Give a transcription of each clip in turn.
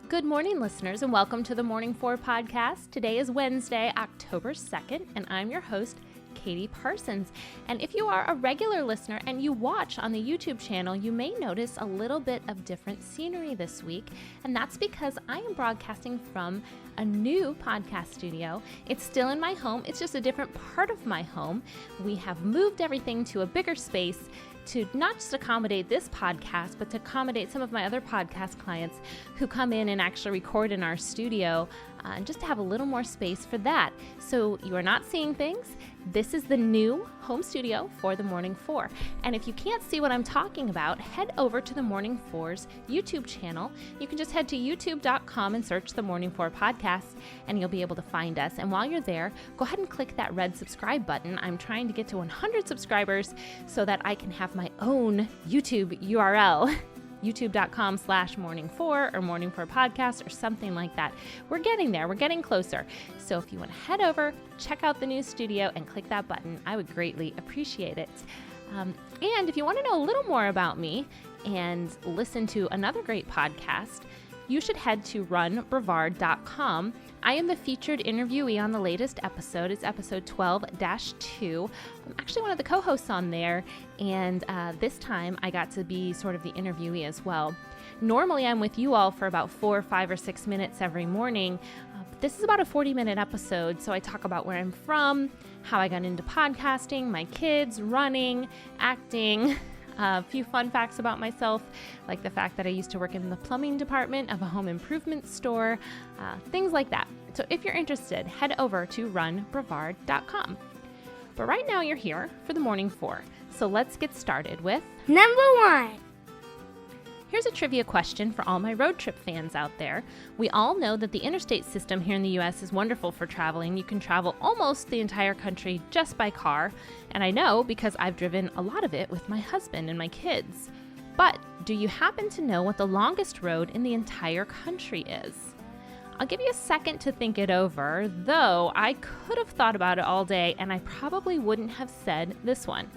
Good morning, listeners, and welcome to the Morning 4 podcast. Today is Wednesday, October 2nd, and I'm your host, Katie Parsons. And if you are a regular listener and you watch on the YouTube channel, you may notice a little bit of different scenery this week, and that's because I am broadcasting from a new podcast studio. It's still in my home. It's just a different part of my home. We have moved everything to a bigger space to not just accommodate this podcast, but to accommodate some of my other podcast clients who come in and actually record in our studio, and just to have a little more space for that. So you are not seeing things. This is the new home studio for the Morning 4. And if you can't see what I'm talking about, head over to the Morning 4's YouTube channel. You can just head to youtube.com and search the Morning 4 podcast, and you'll be able to find us. And while you're there, go ahead and click that red subscribe button. I'm trying to get to 100 subscribers so that I can have my own YouTube URL. youtube.com/morning4 or morning 4 podcast or something like that. We're getting there. We're getting closer. So if you want to head over, check out the new studio and click that button, I would greatly appreciate it. And if you want to know a little more about me and listen to another great podcast, you should head to runbrevard.com. I am the featured interviewee on the latest episode. It's episode 12-2. I'm actually one of the co-hosts on there, and this time I got to be sort of the interviewee as well. Normally I'm with you all for about 4, 5, or 6 minutes every morning, but this is about a 40-minute episode, so I talk about where I'm from, how I got into podcasting, my kids, running, acting, a few fun facts about myself, like the fact that I used to work in the plumbing department of a home improvement store, things like that. So if you're interested, head over to runbrevard.com. But right now you're here for the Morning 4. So let's get started with Number 1. Here's a trivia question for all my road trip fans out there. We all know that the interstate system here in the U.S. is wonderful for traveling. You can travel almost the entire country just by car, and I know because I've driven a lot of it with my husband and my kids. But do you happen to know what the longest road in the entire country is? I'll give you a second to think it over, though I could have thought about it all day and I probably wouldn't have said this one.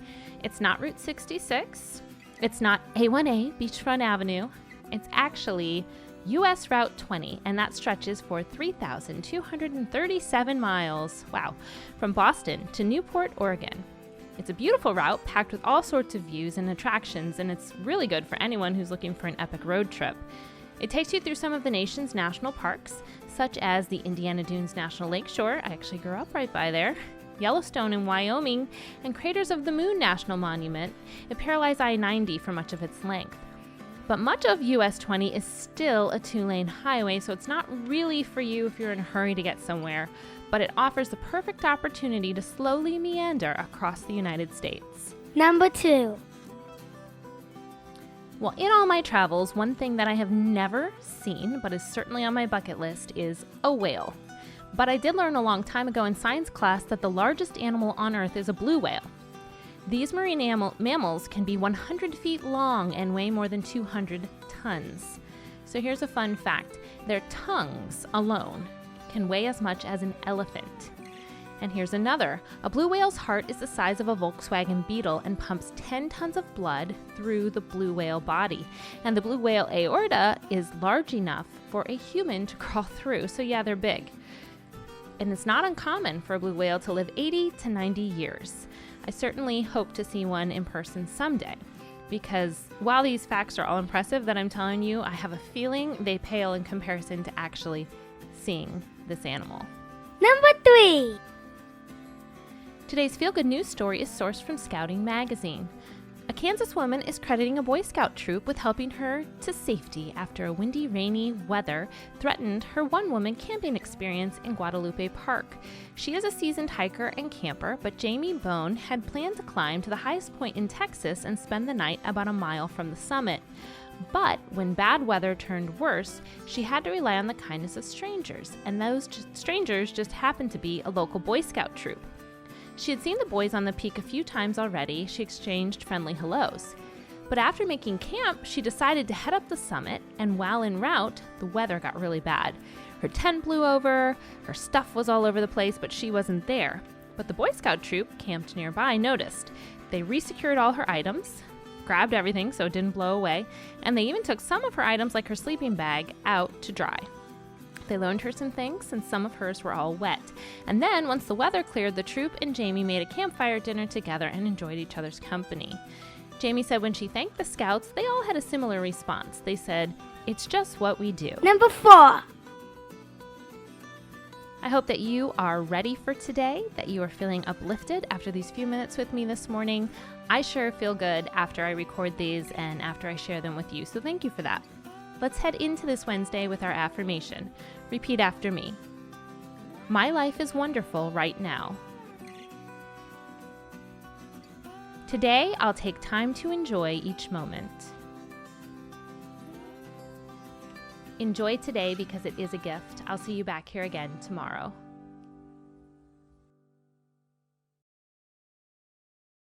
It's not Route 66. It's not A1A Beachfront Avenue. It's actually U.S. Route 20, and that stretches for 3,237 miles, wow, from Boston to Newport, Oregon. It's a beautiful route packed with all sorts of views and attractions, and it's really good for anyone who's looking for an epic road trip. It takes you through some of the nation's national parks, such as the Indiana Dunes National Lakeshore. I actually grew up right by there. Yellowstone in Wyoming, and Craters of the Moon National Monument. It parallels I-90 for much of its length. But much of US 20 is still a 2-lane highway, so it's not really for you if you're in a hurry to get somewhere, but it offers the perfect opportunity to slowly meander across the United States. Number 2. Well, in all my travels, one thing that I have never seen, but is certainly on my bucket list, is a whale. But I did learn a long time ago in science class that the largest animal on Earth is a blue whale. These marine mammals can be 100 feet long and weigh more than 200 tons. So here's a fun fact. Their tongues alone can weigh as much as an elephant. And here's another. A blue whale's heart is the size of a Volkswagen Beetle and pumps 10 tons of blood through the blue whale body. And the blue whale aorta is large enough for a human to crawl through. So yeah, they're big. And it's not uncommon for a blue whale to live 80 to 90 years. I certainly hope to see one in person someday, because while these facts are all impressive that I'm telling you, I have a feeling they pale in comparison to actually seeing this animal. Number 3. Today's feel-good news story is sourced from Scouting Magazine. A Kansas woman is crediting a Boy Scout troop with helping her to safety after a windy, rainy weather threatened her one-woman camping experience in Guadalupe Park. She is a seasoned hiker and camper, but Jamie Bone had planned to climb to the highest point in Texas and spend the night about a mile from the summit. But when bad weather turned worse, she had to rely on the kindness of strangers, and those strangers just happened to be a local Boy Scout troop. She had seen the boys on the peak a few times already. She exchanged friendly hellos. But after making camp, she decided to head up the summit, and while en route, the weather got really bad. Her tent blew over, her stuff was all over the place, but she wasn't there. But the Boy Scout troop, camped nearby, noticed. They resecured all her items, grabbed everything so it didn't blow away, and they even took some of her items, like her sleeping bag, out to dry. They loaned her some things, and some of hers were all wet. And then, once the weather cleared, the troop and Jamie made a campfire dinner together and enjoyed each other's company. Jamie said when she thanked the scouts, they all had a similar response. They said, "It's just what we do." Number 4. I hope that you are ready for today, that you are feeling uplifted after these few minutes with me this morning. I sure feel good after I record these and after I share them with you, so thank you for that. Let's head into this Wednesday with our affirmation. Repeat after me. My life is wonderful right now. Today, I'll take time to enjoy each moment. Enjoy today because it is a gift. I'll see you back here again tomorrow.